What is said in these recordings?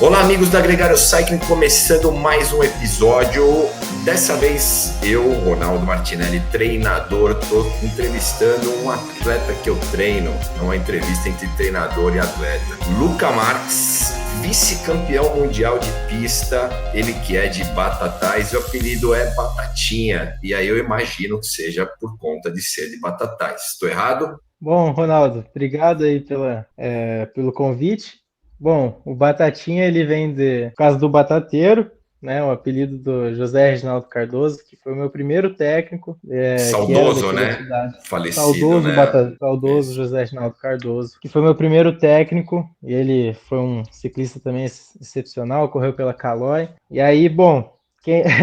Olá, amigos da Gregário Cycling, começando mais um episódio. Dessa vez, eu, Ronaldo Martinelli, treinador, estou entrevistando um atleta que eu treino, uma entrevista entre treinador e atleta. Luca Marques, vice-campeão mundial de pista, ele que é de Batatais, e o apelido é Batatinha, e aí eu imagino que seja por conta de ser de Batatais. Estou errado? Bom, Ronaldo, obrigado aí pelo convite. Bom, o Batatinha ele vem por causa do Batateiro, né? O apelido do José Reginaldo Cardoso, que foi o meu primeiro técnico, que era Saudoso, daqui da né? cidade. Falecido, né? Saudoso Isso. José Reginaldo Cardoso, que foi meu primeiro técnico. E ele foi um ciclista também excepcional, correu pela Caloi. E aí, bom,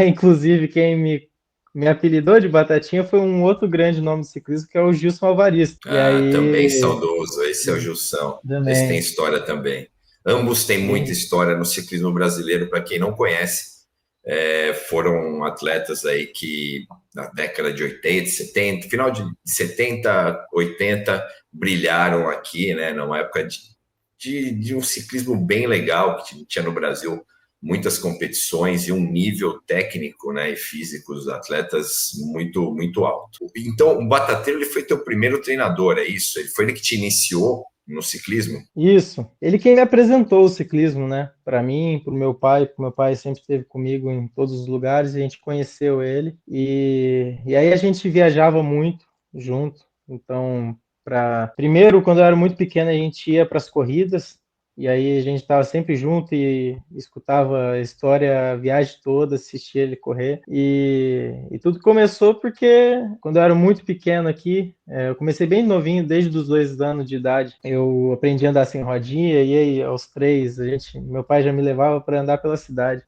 inclusive quem me apelidou de Batatinha foi um outro grande nome de ciclismo, que é o Gilson Alvarenga. E Também aí, saudoso, esse é o Gilson. Esse tem também, história também. Ambos têm muita sim, história no ciclismo brasileiro, para quem não conhece. Foram atletas aí que na década de 80, 70, final de 70, 80, brilharam aqui, né? Numa época de um ciclismo bem legal que tinha no Brasil, muitas competições e um nível técnico, né, e físico dos atletas muito muito alto. Então, o Batateiro ele foi teu primeiro treinador, é isso? Ele foi ele que te iniciou no ciclismo? isso. Ele quem me apresentou o ciclismo, né? Para mim, para o meu pai, porque meu pai sempre esteve comigo em todos os lugares, e a gente conheceu ele. E aí a gente viajava muito junto. Então, primeiro, quando eu era muito pequeno, a gente ia para as corridas. E aí a gente estava sempre junto e escutava a história, a viagem toda, assistia ele correr. E tudo começou porque quando eu era muito pequeno aqui, eu comecei bem novinho, desde os 2 anos de idade. Eu aprendi a andar sem rodinha e aí aos 3, meu pai já me levava para andar pela cidade.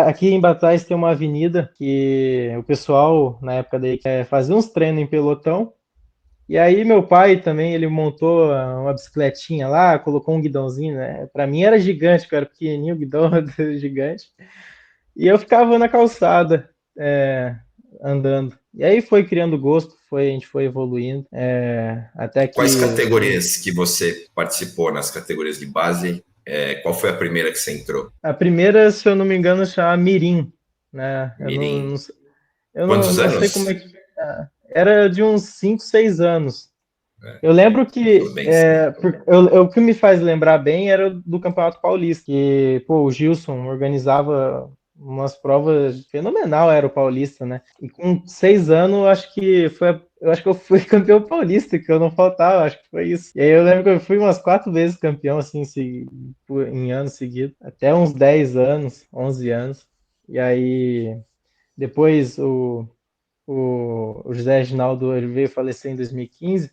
Aqui em Batatais tem uma avenida que o pessoal na época daí quer fazer uns treinos em pelotão. E aí meu pai também, ele montou uma bicicletinha lá, colocou um guidãozinho, né? Para mim era gigante, que eu era pequenininho, o guidão era gigante. E eu ficava na calçada, andando. E aí foi criando gosto, a gente foi evoluindo, até Quais que categorias que você participou nas categorias de base? Qual foi a primeira que você entrou? a primeira, se eu não me engano, chama Mirim, né? Mirim. Eu Quantos não sei como é anos? que era de uns 5, 6 anos. Eu lembro Começou que bem cedo. o que me faz lembrar bem era do Campeonato Paulista, que pô, o Gilson organizava umas provas fenomenal, era o Paulista, né? E com 6 anos, eu acho que eu fui campeão paulista, que eu não faltava, acho que foi isso. E aí eu lembro que eu fui umas 4 vezes campeão, assim, em anos seguidos, até uns 10 anos, 11 anos. E aí depois o José Reginaldo ele veio falecer em 2015.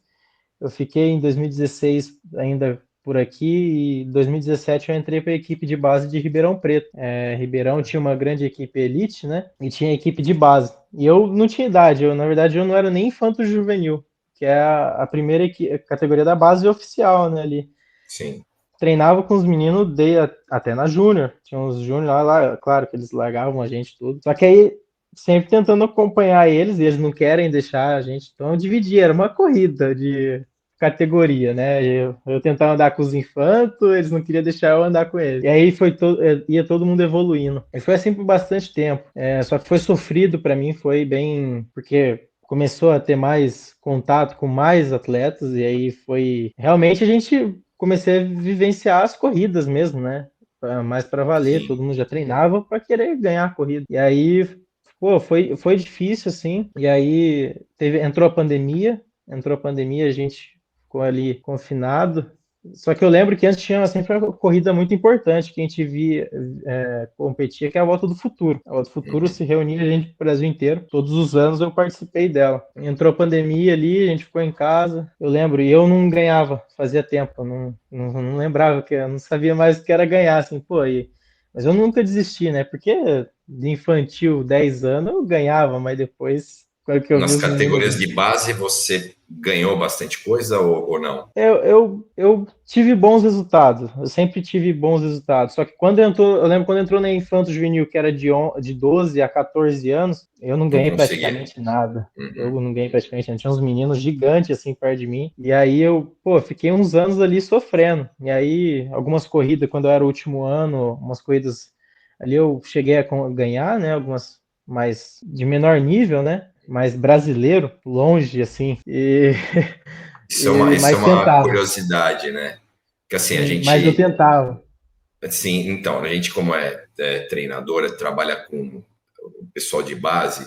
Eu fiquei em 2016 ainda por aqui e em 2017 eu entrei para a equipe de base de Ribeirão Preto. Ribeirão tinha uma grande equipe elite, né? E tinha equipe de base. E eu não tinha idade, na verdade eu não era nem infanto juvenil, que é a primeira categoria da base oficial, né, ali. Sim. Treinava com os meninos até na Júnior. Tinha uns Júnior lá, claro que eles largavam a gente tudo. Só que aí sempre tentando acompanhar eles, e eles não querem deixar a gente. Então eu dividia, era uma corrida de categoria, né? Eu tentava andar com os infantos, eles não queriam deixar eu andar com eles. E aí ia todo mundo evoluindo. E foi assim por bastante tempo. Só que foi sofrido para mim, foi bem. Porque começou a ter mais contato com mais atletas, e aí foi. Realmente a gente comecei a vivenciar as corridas mesmo, né? Mais para valer, Sim. todo mundo já treinava para querer ganhar a corrida. E aí, pô, foi difícil assim. E aí entrou a pandemia, a gente ficou ali confinado. Só que eu lembro que antes tinha sempre uma corrida muito importante que a gente via competia, que é a Volta do Futuro. A Volta do Futuro se reunia a gente do Brasil inteiro. Todos os anos eu participei dela. Entrou a pandemia ali, a gente ficou em casa. Eu lembro, e eu não ganhava, fazia tempo, eu não lembrava, eu não sabia mais o que era ganhar, assim, pô, mas eu nunca desisti, né? Porque de infantil, 10 anos, eu ganhava, mas depois quando que eu vi Nas os categorias meninos. de base, você ganhou bastante coisa ou não? Eu tive bons resultados, eu sempre tive bons resultados. Só que quando entrou, eu lembro quando entrou na Infanto Juvenil, que era de 12 a 14 anos, eu não Não ganhei conseguia. praticamente nada. Eu Uhum. não ganhei praticamente nada. Tinha uns meninos gigantes assim perto de mim. E aí eu, pô, fiquei uns anos ali sofrendo. E aí, algumas corridas, quando eu era o último ano, umas corridas ali eu cheguei a ganhar, né? Algumas mais de menor nível, né? Mais brasileiro, longe, assim. Isso é Mas uma tentava. curiosidade, né? Que assim, a Sim, mas eu gente, tentava. assim, então, a gente como é treinadora, trabalha com o pessoal de base,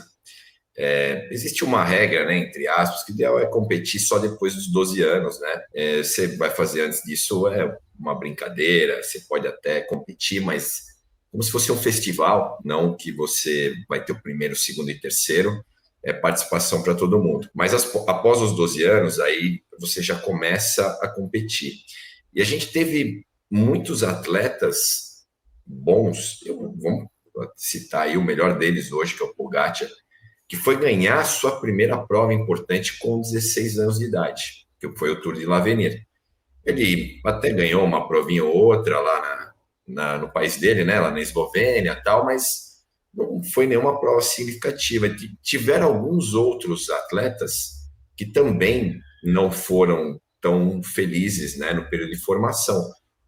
existe uma regra, né, entre aspas, que o ideal é competir só depois dos 12 anos, né? Você vai fazer antes disso é uma brincadeira, você pode até competir, mas como se fosse um festival, não que você vai ter o primeiro, segundo e terceiro, é participação para todo mundo. Mas após os 12 anos, aí você já começa a competir. E a gente teve muitos atletas bons, vamos citar aí o melhor deles hoje, que é o Pogacar, que foi ganhar a sua primeira prova importante com 16 anos de idade, que foi o Tour de l'Avenir. Ele até ganhou uma provinha ou outra lá no país dele, né, lá na Eslovênia e tal, mas não foi nenhuma prova significativa. Tiveram alguns outros atletas que também não foram tão felizes, né, no período de formação.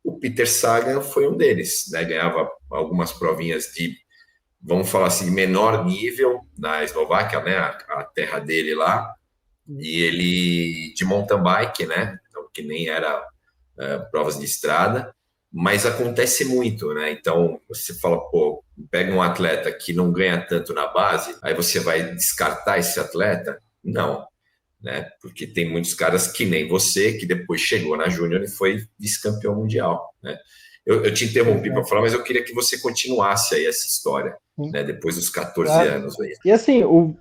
O Peter Sagan foi um deles, né, ganhava algumas provinhas de, vamos falar assim, menor nível na Eslováquia, né, a terra dele lá, e ele de mountain bike, né, então, que nem era provas de estrada, mas acontece muito, né? Então você fala, pô, pega um atleta que não ganha tanto na base, aí você vai descartar esse atleta? Não, né? Porque tem muitos caras que nem você, que depois chegou na Júnior e foi vice-campeão mundial, né? Eu te Pois interrompi para é, falar, mas eu queria que você continuasse aí essa história, sim, né? Depois dos 14 claro. anos aí. E assim, eu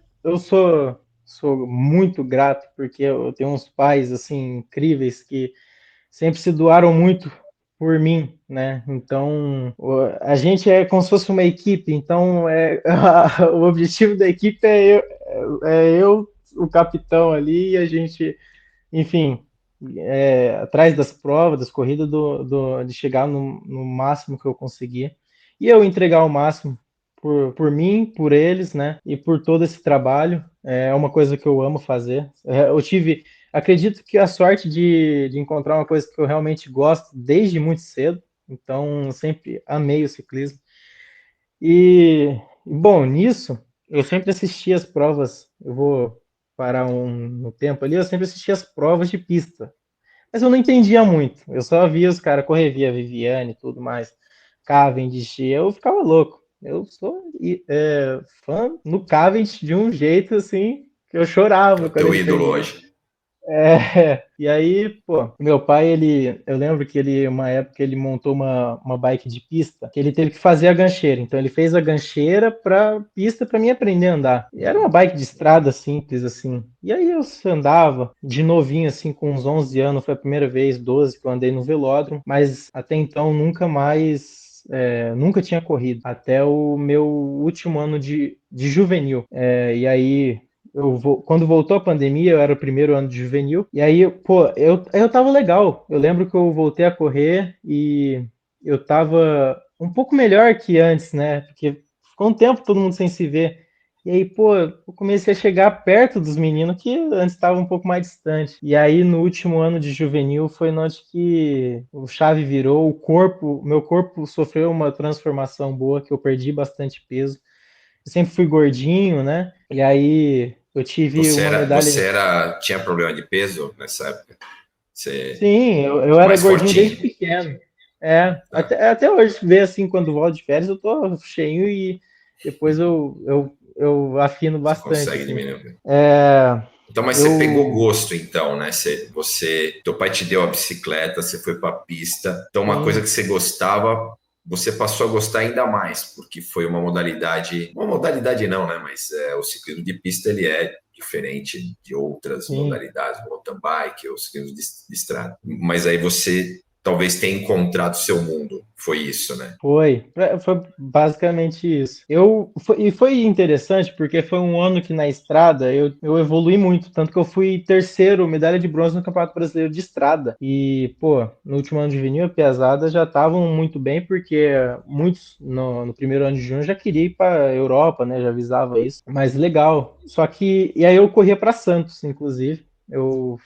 sou muito grato porque eu tenho uns pais assim incríveis que sempre se doaram muito por mim, né? Então, a gente é como se fosse uma equipe, então o objetivo da equipe é eu, o capitão ali, e a gente, enfim, atrás das provas, das corridas, de chegar no máximo que eu conseguir. E eu entregar o máximo por mim, por eles, né? E por todo esse trabalho. É uma coisa que eu amo fazer. Eu tive, acredito que a sorte de encontrar uma coisa que eu realmente gosto desde muito cedo. Então, sempre amei o ciclismo. Bom, nisso, eu sempre assisti as provas. Eu vou parar no tempo ali, eu sempre assisti as provas de pista. Mas eu não entendia muito. Eu só via os caras correr, via Viviane e tudo mais. Cavendish, eu ficava louco. Eu sou fã no Cavendish de um jeito assim que eu É chorava o quando teu ele ídolo perdia. hoje. E aí, pô, meu pai, eu lembro que uma época, ele montou uma bike de pista, que ele teve que fazer a gancheira. Então, ele fez a gancheira pra pista pra mim aprender a andar. E era uma bike de estrada simples, assim. E aí eu andava de novinho, assim, com uns 11 anos, foi a primeira vez, 12, que eu andei no velódromo, mas até então nunca mais. Nunca tinha corrido, até o meu último ano de juvenil. E aí quando voltou a pandemia, eu era o primeiro ano de juvenil, e aí, pô, eu tava legal. Eu lembro que eu voltei a correr e eu tava um pouco melhor que antes, né? Porque ficou um tempo todo mundo sem se ver. E aí, pô, eu comecei a chegar perto dos meninos que antes estavam um pouco mais distante. E aí, no último ano de juvenil, foi onde que o chave virou, meu corpo sofreu uma transformação boa, que eu perdi bastante peso. Eu sempre fui gordinho, né? E aí eu tive uma medalha. Tinha problema de peso nessa época? Você Sim, eu era mais gordinho desde fortinho, pequeno. tá? Até hoje, ver assim, quando volto de férias, eu tô cheio e depois eu afino Você bastante, consegue assim. diminuir. É, Então, mas você pegou eu, gosto, então, né? Teu pai te deu a bicicleta, você foi para a pista. Então, uma coisa sim, que você gostava, você passou a gostar ainda mais, porque foi uma modalidade não, né? Mas o ciclismo de pista ele é diferente de outras sim, modalidades, mountain bike ou ciclismo de estrada. Mas aí você talvez tenha encontrado seu mundo. Foi isso, né? Foi basicamente isso. E foi interessante porque foi um ano que na estrada eu evolui muito, tanto que eu fui terceiro, medalha de bronze no Campeonato Brasileiro de Estrada. E, pô, no último ano de vinil, a Piazada já estavam muito bem, porque muitos no primeiro ano de junho já queriam ir para a Europa, né? Já avisava isso. Mas legal. Só que, e aí eu corria para Santos, inclusive.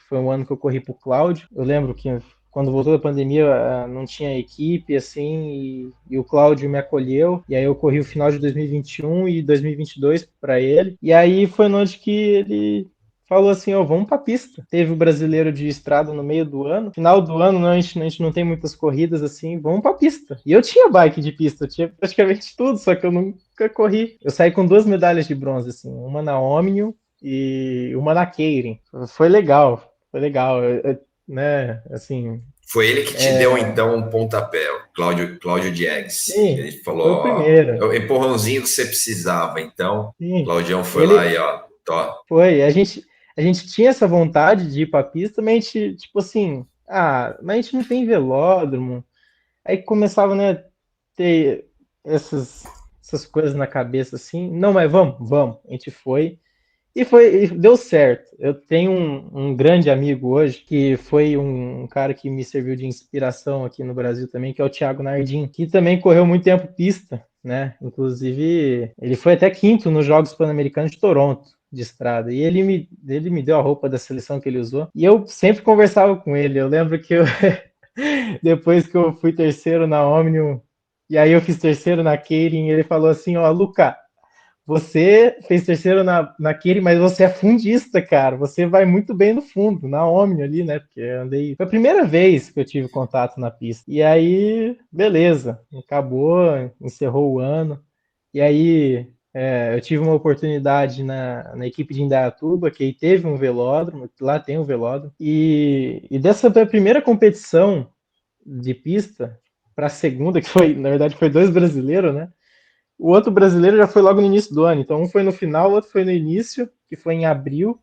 Foi um ano que eu corri pro Cláudio. Eu lembro que quando voltou da pandemia, não tinha equipe, assim, e o Cláudio me acolheu, e aí eu corri o final de 2021 e 2022 para ele, e aí foi onde que ele falou assim, ó, vamos pra pista. Teve o brasileiro de estrada no meio do ano, final do ano, né, a gente não tem muitas corridas, assim, vamos pra pista. E eu tinha bike de pista, eu tinha praticamente tudo, só que eu nunca corri. Eu saí com 2 medalhas de bronze, assim, uma na Omnium e uma na Keirin. Foi legal, foi legal. Né, assim, Foi ele que te deu, então, um pontapé, o Cláudio Diegues. sim, Ele falou, foi o ó, é primeiro. o empurrãozinho que você precisava. Então, Sim, Claudião foi lá ele e, ó, tó. foi. A gente tinha essa vontade de ir para a pista, mas a gente, tipo assim, mas a gente não tem velódromo. Aí começava, né, ter essas coisas na cabeça assim. Não, mas vamos. A gente foi. E deu certo. Eu tenho um grande amigo hoje, que foi um cara que me serviu de inspiração aqui no Brasil também, que é o Thiago Nardim, que também correu muito tempo pista, né? Inclusive, ele foi até quinto nos Jogos Pan-Americanos de Toronto, de estrada. E ele me deu a roupa da seleção que ele usou. E eu sempre conversava com ele. Eu lembro que depois que eu fui terceiro na Omnium, e aí eu fiz terceiro na Keirin, ele falou assim, ó, Luca, você fez terceiro na Kiri, mas você é fundista, cara. Você vai muito bem no fundo, na Omni ali, né? Porque eu andei. Foi a primeira vez que eu tive contato na pista. E aí, beleza. Acabou, encerrou o ano. E aí, eu tive uma oportunidade na equipe de Indaiatuba, que aí teve um velódromo, lá tem um velódromo. E dessa primeira competição de pista para a segunda, que foi, na verdade, foi 2 brasileiros, né? O outro brasileiro já foi logo no início do ano. Então, um foi no final, o outro foi no início, que foi em abril.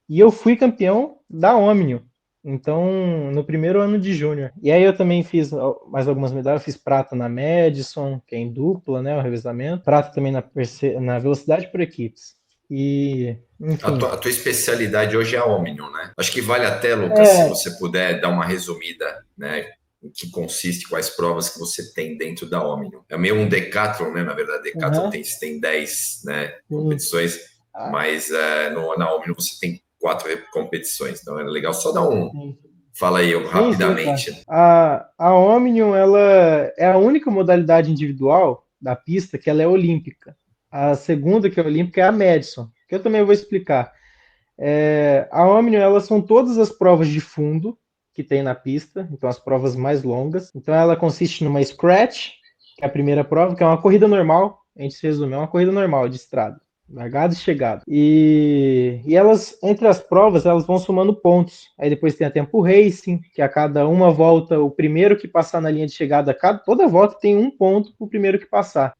E eu fui campeão da Omnium. Então, no primeiro ano de júnior. E aí eu também fiz mais algumas medalhas. Eu fiz prata na Madison, que é em dupla, né? O revezamento. Prata também na velocidade por equipes. E, enfim. A tua especialidade hoje é a Omnium, né? Acho que vale até, Lucas, se É, você puder dar uma resumida, né? Em que consiste, quais provas que você tem dentro da Omnium. É meio um decathlon, né? Na verdade, decathlon uhum, tem 10, né, sim. competições, Ah, mas na Omnium você tem 4 competições. Então é legal só dar um. sim. Fala aí Sim, claro. rapidamente. A Omnium, ela é a única modalidade individual da pista que ela é olímpica. A segunda que é olímpica é a Madison, que eu também vou explicar. A Omnium, elas são todas as provas de fundo que tem na pista, então as provas mais longas. Então ela consiste numa scratch, que é a primeira prova, que é uma corrida normal, a gente se resume, é uma corrida normal de estrada. Largada e chegada. E elas, entre as provas, elas vão somando pontos. Aí depois tem a tempo racing, que a cada uma volta, o primeiro que passar na linha de chegada, toda volta tem um ponto para o primeiro que passar.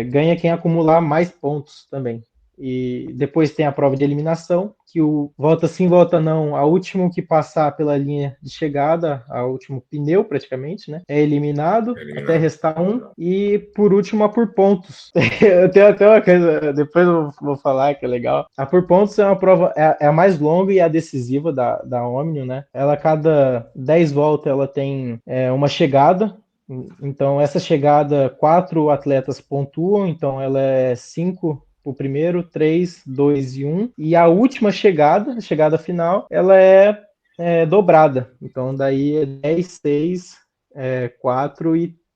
Ganha quem acumular mais pontos também. E depois tem a prova de eliminação, que o volta sim, volta não, a último que passar pela linha de chegada, a último pneu praticamente, né, é eliminado, até Eliminado. restar um, e por último a por pontos. Eu tenho até uma coisa, depois eu vou falar que é legal. A por pontos é uma prova, é a mais longa e a decisiva da Omnium, né? Ela a cada 10 voltas ela tem uma chegada, então, essa chegada, 4 atletas pontuam, então ela é 5 o primeiro, 3, 2 e 1. E a última chegada, a chegada final, ela é dobrada. Então, daí é 10, 6, 4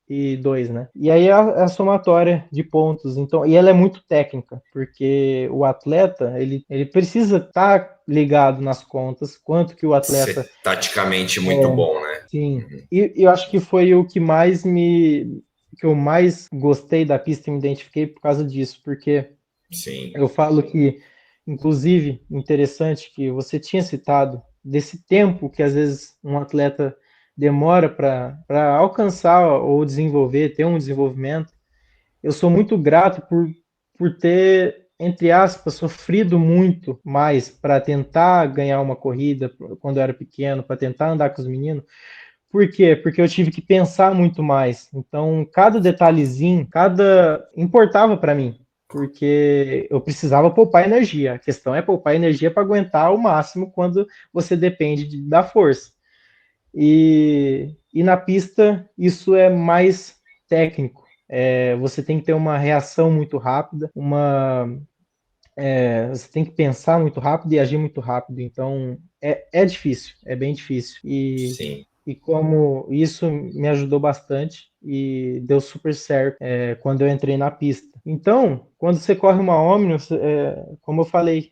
e 2, né? E aí a somatória de pontos. Então, e ela é muito técnica, porque o atleta, ele precisa estar ligado nas contas, quanto que o atleta. Ser taticamente muito bom, né? Sim. Uhum. E eu acho que foi o que eu mais gostei da pista e me identifiquei por causa disso, porque Sim. eu falo que, inclusive, interessante que você tinha citado desse tempo que às vezes um atleta demora para alcançar ou desenvolver, ter um desenvolvimento. Eu sou muito grato por ter, entre aspas, sofrido muito mais para tentar ganhar uma corrida quando eu era pequeno, para tentar andar com os meninos, Por quê? Porque eu tive que pensar muito mais. Então, cada detalhezinho, importava para mim, porque eu precisava poupar energia. A questão é poupar energia para aguentar o máximo quando você depende da força. E na pista, isso é mais técnico. Você tem que ter uma reação muito rápida, você tem que pensar muito rápido e agir muito rápido. Então, é difícil, é bem difícil. Sim. E como isso me ajudou bastante e deu super certo quando eu entrei na pista. Então, quando você corre uma Omnium, como eu falei,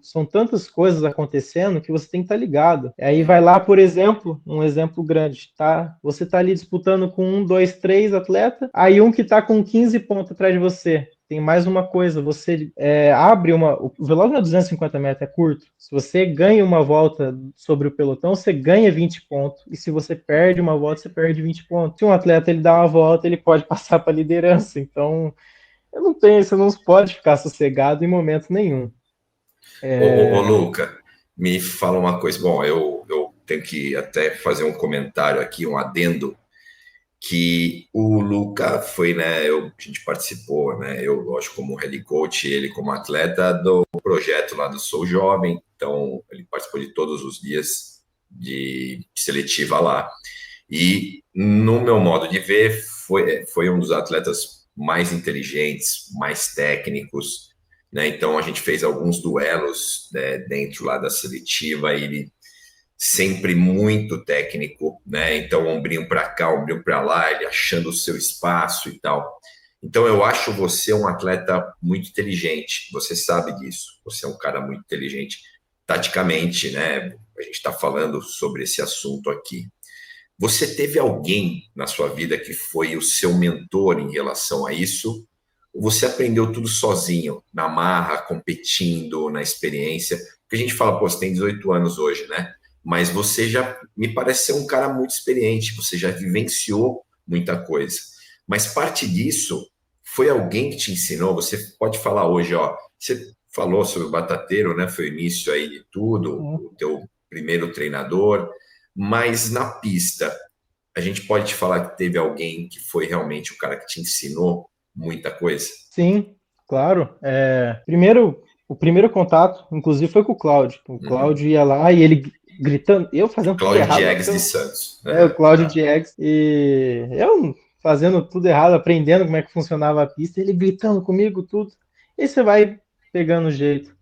são tantas coisas acontecendo que você tem que estar ligado. Aí vai lá, por exemplo, um exemplo grande, tá? Você está ali disputando com 1, 2, 3 atleta, aí um que está com 15 pontos atrás de você. Tem mais uma coisa, você abre o velório não é 250 metros, é curto. Se você ganha uma volta sobre o pelotão, você ganha 20 pontos. E se você perde uma volta, você perde 20 pontos. Se um atleta ele dá uma volta, ele pode passar para a liderança. Então, você não pode ficar sossegado em momento nenhum. Ô, Luca, me fala uma coisa. Bom, eu tenho que até fazer um comentário aqui, um adendo, que o Luca foi, né? A gente participou, né? Eu, lógico, como head coach, ele como atleta do projeto lá do Sou Jovem. Então, ele participou de todos os dias de seletiva lá. E, no meu modo de ver, foi um dos atletas mais inteligentes, mais técnicos, né? Então, a gente fez alguns duelos, né, dentro lá da seletiva, e ele sempre muito técnico, né? Então, ombrinho para cá, ombrinho para lá, ele achando o seu espaço e tal. Então, eu acho você um atleta muito inteligente, você sabe disso, você é um cara muito inteligente taticamente, né? A gente está falando sobre esse assunto aqui. Você teve alguém na sua vida que foi o seu mentor em relação a isso? Ou você aprendeu tudo sozinho, na marra, competindo, na experiência? Porque a gente fala, pô, você tem 18 anos hoje, né? Mas você já me parece ser um cara muito experiente, você já vivenciou muita coisa. Mas parte disso foi alguém que te ensinou? Você pode falar hoje, ó, você falou sobre o batateiro, né? Foi o início aí de tudo, o teu primeiro treinador, mas na pista, a gente pode te falar que teve alguém que foi realmente o cara que te ensinou muita coisa? Sim, claro. O primeiro contato, inclusive, foi com o Cláudio. O Cláudio ia lá e ele gritando, eu fazendo tudo Cláudio errado. Diegues de Santos. O Cláudio Diegues. E eu fazendo tudo errado, aprendendo como é que funcionava a pista, ele gritando comigo, tudo. E você vai pegando o jeito.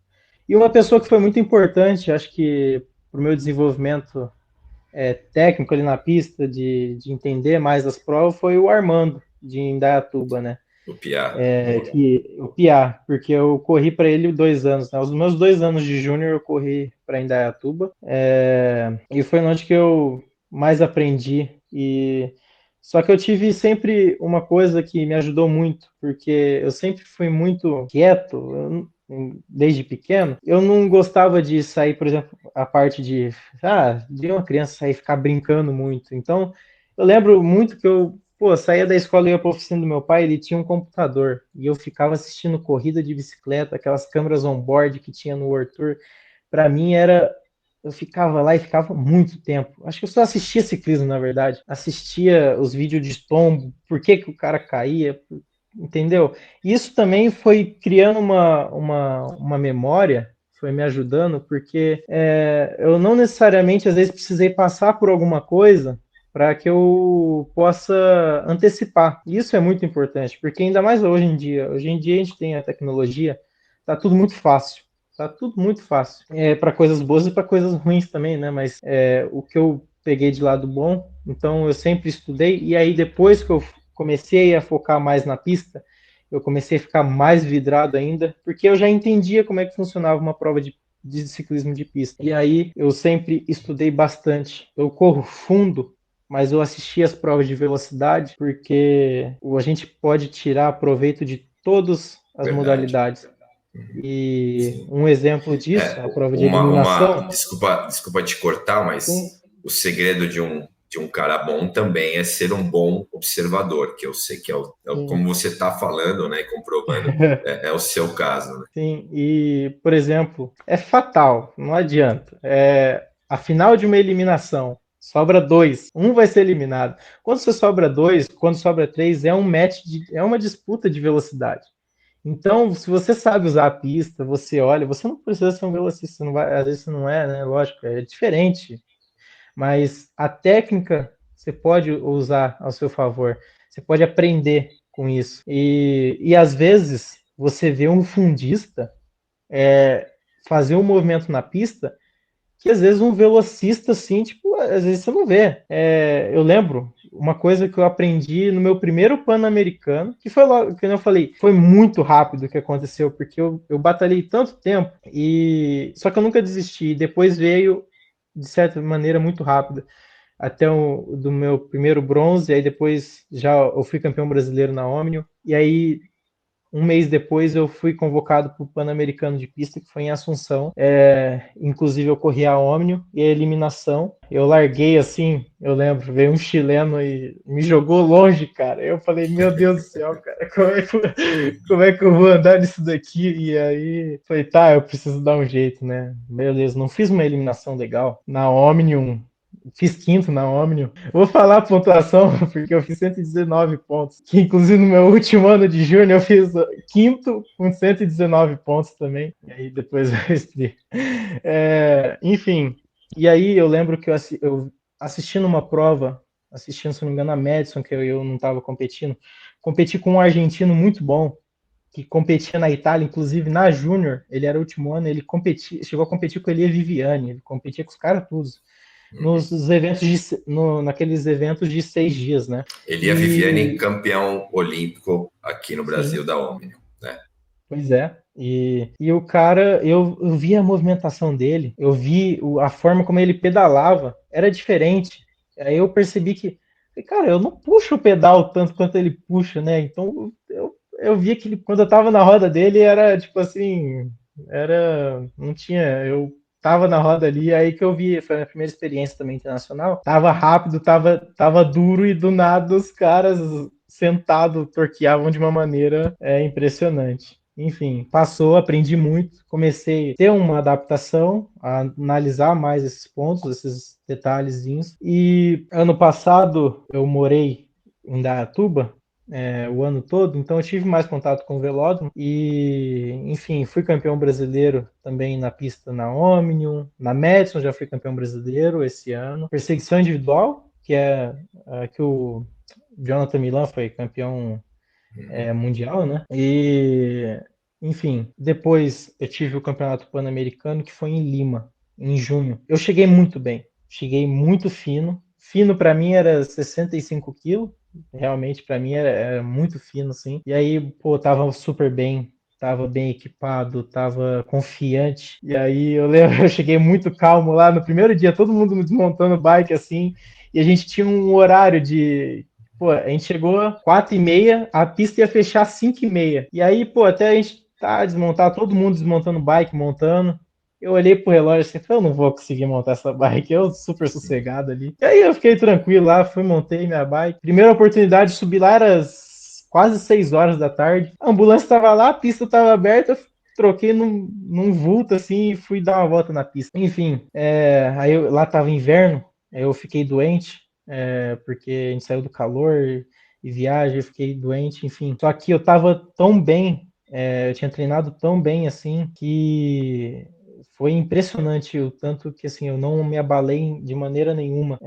E uma pessoa que foi muito importante, acho que para o meu desenvolvimento técnico ali na pista, de entender mais as provas, foi o Armando, de Indaiatuba, né? O Piá. O Piá, porque eu corri para ele 2 anos, né? Os meus 2 anos de júnior eu corri para Indaiatuba, e foi onde que eu mais aprendi. Só que eu tive sempre uma coisa que me ajudou muito, porque eu sempre fui muito quieto, desde pequeno. Eu não gostava de sair, por exemplo, a parte de uma criança sair e ficar brincando muito. Então, eu lembro muito que saía da escola e ia para a oficina do meu pai, ele tinha um computador, e eu ficava assistindo corrida de bicicleta, aquelas câmeras on-board que tinha no World Tour. Para mim eu ficava lá e ficava muito tempo. Acho que eu só assistia ciclismo, na verdade. Assistia os vídeos de tombo, por que que o cara caía, entendeu? Isso também foi criando uma memória, foi me ajudando, porque eu não necessariamente, às vezes, precisei passar por alguma coisa para que eu possa antecipar. Isso é muito importante, porque ainda mais hoje em dia. Hoje em dia a gente tem a tecnologia, tá tudo muito fácil. Tá tudo muito fácil. Para coisas boas e para coisas ruins também, né? Mas o que eu peguei de lado bom, então eu sempre estudei, e aí depois que eu comecei a focar mais na pista, eu comecei a ficar mais vidrado ainda, porque eu já entendia como é que funcionava uma prova de ciclismo de pista. E aí eu sempre estudei bastante. Eu corro fundo, mas eu assisti as provas de velocidade, porque a gente pode tirar proveito de todas as Verdade. modalidades. E Sim. um exemplo disso, a prova de eliminação. Desculpa te cortar, Sim, mas o segredo de um cara bom também é ser um bom observador, que eu sei que sim. como você está falando, né, comprovando, é o seu caso, né? Sim, e, por exemplo, é fatal, não adianta. A final de uma eliminação, Sobra dois, um vai ser eliminado. Quando você sobra dois, quando sobra três, é um match, é uma disputa de velocidade. Então, se você sabe usar a pista, você olha, você não precisa ser um velocista, não vai, às vezes você não é, né? Lógico, é diferente. Mas a técnica você pode usar ao seu favor. Você pode aprender com isso. E às vezes você vê um fundista fazer um movimento na pista que às vezes um velocista, assim, tipo, às vezes você não vê. Eu lembro uma coisa que eu aprendi no meu primeiro Pan-Americano, que foi logo, que eu falei, foi muito rápido o que aconteceu, porque eu batalhei tanto tempo, e só que eu nunca desisti. Depois veio, de certa maneira, muito rápida. Até do meu primeiro bronze, aí depois já eu fui campeão brasileiro na Omnium, e aí um mês depois eu fui convocado para o Pan-Americano de pista, que foi em Assunção. Inclusive eu corri a Omnium e a eliminação. Eu larguei assim, eu lembro, veio um chileno e me jogou longe, cara. Eu falei, meu Deus do céu, cara, como é que eu vou andar nisso daqui? E aí, falei, tá, eu preciso dar um jeito, né? Beleza, não fiz uma eliminação legal. Na Omnium, fiz quinto na Omnium. Vou falar a pontuação, porque eu fiz 119 pontos. Que inclusive no meu último ano de júnior eu fiz quinto com 119 pontos também. E aí depois eu explico. Enfim, e aí eu lembro que eu assistindo uma prova, assistindo, se não me engano, a Madison, que eu não estava competindo, competi com um argentino muito bom, que competia na Itália, inclusive na Júnior, ele era o último ano, ele chegou a competir com o Elia Viviani, ele competia com os caras todos nos eventos naqueles eventos de 6 dias, né? Elia Viviani, campeão olímpico aqui no Brasil Sim, da Omnium, né? pois é. E o cara, eu vi a movimentação dele, eu vi a forma como ele pedalava, era diferente. Aí eu percebi que, cara, eu não puxo o pedal tanto quanto ele puxa, né? Então eu via que quando eu tava na roda dele era tipo assim, não tinha, eu tava na roda ali, aí que eu vi, foi a minha primeira experiência também internacional. Tava rápido, tava duro e do nada os caras sentados torqueavam de uma maneira impressionante. Enfim, passou, aprendi muito, comecei a ter uma adaptação, a analisar mais esses pontos, esses detalhezinhos. E ano passado eu morei em Dayatuba, o ano todo, então eu tive mais contato com o velódromo e, enfim, fui campeão brasileiro também na pista na Omnium, na Madison já fui campeão brasileiro esse ano. Perseguição individual, que o Jonathan Milan foi campeão mundial, né? E, enfim, depois eu tive o Campeonato Pan-Americano que foi em Lima, em junho. Eu cheguei muito bem, cheguei muito fino. Fino para mim era 65 quilos, realmente para mim era muito fino, assim. E aí, pô, tava super bem, tava bem equipado, tava confiante. E aí eu lembro, eu cheguei muito calmo lá no primeiro dia, todo mundo desmontando bike assim, e a gente tinha um horário de. Pô, a gente chegou 4h30, a pista ia fechar 5h30. E aí, pô, até a gente tá desmontar, todo mundo desmontando bike, montando. Eu olhei pro relógio assim, eu não vou conseguir montar essa bike, eu super sossegado ali. E aí eu fiquei tranquilo lá, fui, montei minha bike. Primeira oportunidade de subir lá era quase 6 horas da tarde. A ambulância estava lá, a pista estava aberta, eu troquei num vulto assim e fui dar uma volta na pista. Enfim, lá tava inverno, eu fiquei doente, porque a gente saiu do calor e viagem, eu fiquei doente, enfim. Só que eu tava tão bem, eu tinha treinado tão bem assim que foi impressionante o tanto que assim eu não me abalei de maneira nenhuma.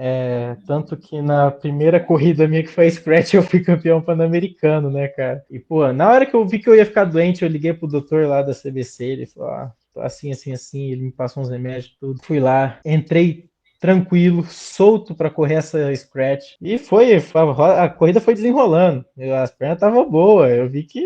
Tanto que na primeira corrida minha que foi a Scratch eu fui campeão pan-americano, né, cara? E pô, na hora que eu vi que eu ia ficar doente, eu liguei pro doutor lá da CBC, ele falou: tô assim, assim, assim, ele me passou uns remédios, tudo. Fui lá, entrei tranquilo, solto para correr essa scratch. E a corrida foi desenrolando. As pernas estavam boas. Eu vi que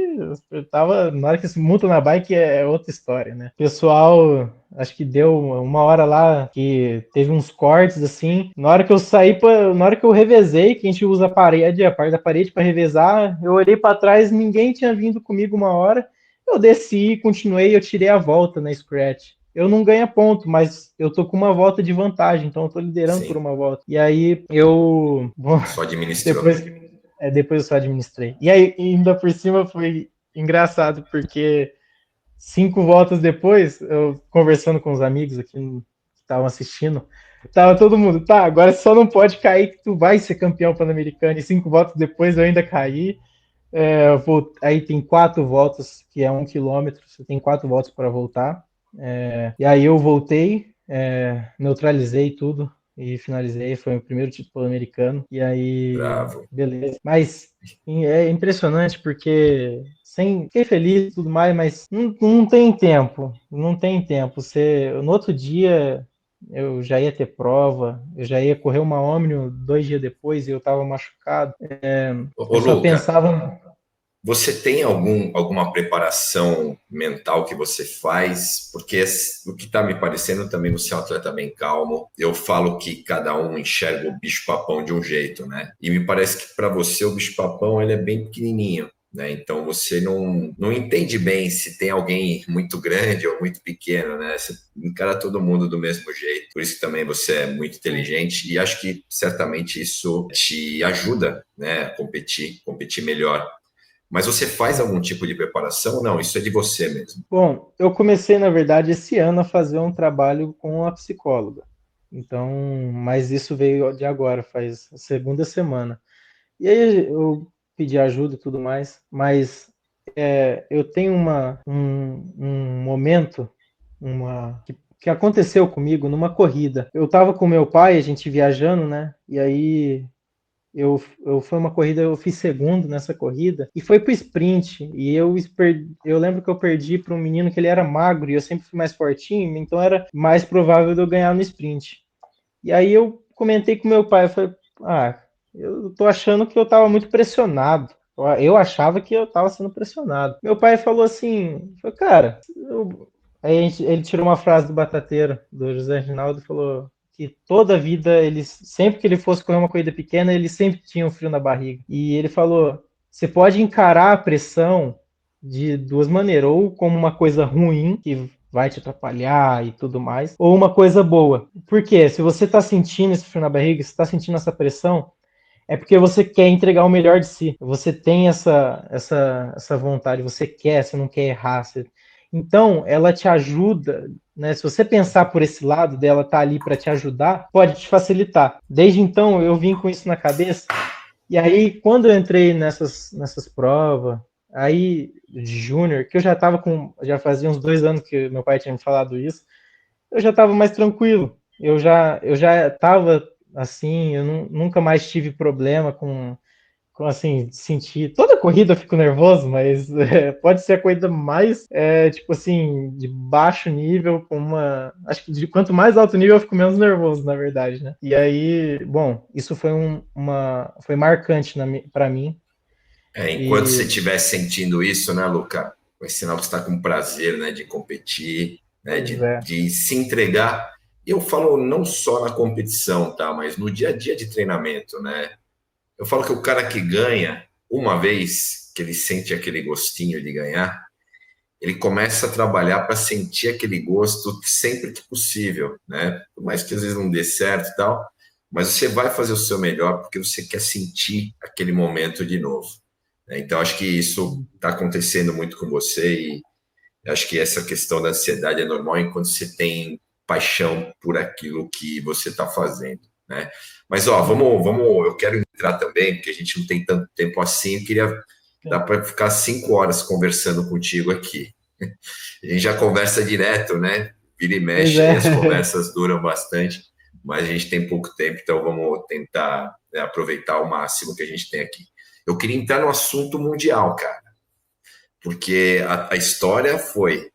eu tava, na hora que se monta na bike é outra história, né? O pessoal, acho que deu uma hora lá que teve uns cortes assim. Na hora que eu saí, na hora que eu revezei, que a gente usa a parte da parede para revezar, eu olhei para trás, ninguém tinha vindo comigo uma hora. Eu desci, continuei, eu tirei a volta na scratch. Eu não ganho ponto, mas eu tô com uma volta de vantagem, então eu tô liderando por Sim. uma volta. E aí eu. Só administrou. Depois eu só administrei. E aí, ainda por cima, foi engraçado, porque 5 voltas depois, eu conversando com os amigos aqui que estavam assistindo, Tava todo mundo, tá, agora só não pode cair que tu vai ser campeão pan-americano. E 5 voltas depois eu ainda caí. Aí tem 4 voltas, que é 1 quilômetro, você tem 4 voltas para voltar. E aí eu voltei, neutralizei tudo e finalizei. Foi o primeiro título americano. E aí, Bravo. beleza. Mas é impressionante porque fiquei feliz e tudo mais, mas não tem tempo. Não tem tempo. No outro dia eu já ia ter prova, eu já ia correr uma Omnium 2 dias depois e eu estava machucado. Ô, Eu só Luca, pensava. você tem alguma preparação mental que você faz? Porque o que está me parecendo também você é um atleta bem calmo. Eu falo que cada um enxerga o bicho-papão de um jeito, né? E me parece que para você o bicho-papão ele é bem pequenininho, né? Então você não entende bem se tem alguém muito grande ou muito pequeno, né? Você encara todo mundo do mesmo jeito. Por isso que também você é muito inteligente e acho que certamente isso te ajuda, né, a competir melhor. Mas você faz algum tipo de preparação? Não, isso é de você mesmo. Bom, eu comecei, na verdade, esse ano a fazer um trabalho com a psicóloga. Então, mas isso veio de agora, faz a segunda semana. E aí eu pedi ajuda e tudo mais, mas eu tenho um momento que aconteceu comigo numa corrida. Eu estava com meu pai, a gente viajando, né? E aí foi uma corrida, eu fiz segundo nessa corrida e foi pro sprint. E eu lembro que eu perdi para um menino que ele era magro e eu sempre fui mais fortinho, então era mais provável de eu ganhar no sprint. E aí eu comentei com meu pai, eu falei, eu tô achando que eu tava muito pressionado. Eu achava que eu tava sendo pressionado. Meu pai falou assim, cara, ele tirou uma frase do Batateiro, do José Rinaldo, e falou que toda a vida, sempre que ele fosse correr uma corrida pequena, ele sempre tinha um frio na barriga. E ele falou, você pode encarar a pressão de duas maneiras, ou como uma coisa ruim, que vai te atrapalhar e tudo mais, ou uma coisa boa. Por quê? Se você está sentindo esse frio na barriga, se está sentindo essa pressão, é porque você quer entregar o melhor de si. Você tem essa vontade, você quer, você não quer errar. Então, ela te ajuda, né? Se você pensar por esse lado dela estar ali para te ajudar, pode te facilitar. Desde então, eu vim com isso na cabeça. E aí, quando eu entrei nessas provas, aí de júnior, que eu já fazia uns 2 anos que meu pai tinha me falado isso, eu já estava mais tranquilo. Eu já estava assim, eu nunca mais tive problema com assim, sentir. Toda corrida eu fico nervoso, mas pode ser a corrida mais, tipo assim, de baixo nível, com uma. Acho que de quanto mais alto nível eu fico menos nervoso, na verdade, né? E aí, bom, isso foi marcante para mim. Enquanto você E estiver sentindo isso, né, Luca? É sinal que você está com prazer, né, de competir, né, pois é, de se entregar. Eu falo não só na competição, tá? Mas no dia a dia de treinamento, né? Eu falo que o cara que ganha, uma vez que ele sente aquele gostinho de ganhar, ele começa a trabalhar para sentir aquele gosto sempre que possível, né? Por mais que às vezes não dê certo e tal, mas você vai fazer o seu melhor porque você quer sentir aquele momento de novo, né? Então, acho que isso está acontecendo muito com você e acho que essa questão da ansiedade é normal enquanto você tem paixão por aquilo que você está fazendo, né? Mas, ó, vamos, eu quero entrar também, porque a gente não tem tanto tempo assim, eu queria dar para ficar 5 horas conversando contigo aqui. A gente já conversa direto, né? Vira e pois mexe, é. aí as conversas duram bastante, mas a gente tem pouco tempo, então vamos tentar, né, aproveitar o máximo que a gente tem aqui. Eu queria entrar no assunto mundial, cara, porque a história foi,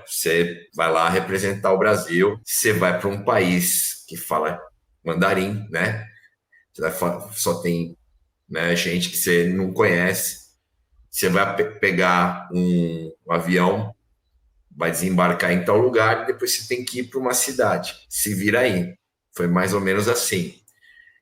você vai lá representar o Brasil, você vai para um país que fala mandarim, né? Só tem, né, gente que você não conhece. Você vai pegar um avião, vai desembarcar em tal lugar e depois você tem que ir para uma cidade. Se vira aí. Foi mais ou menos assim.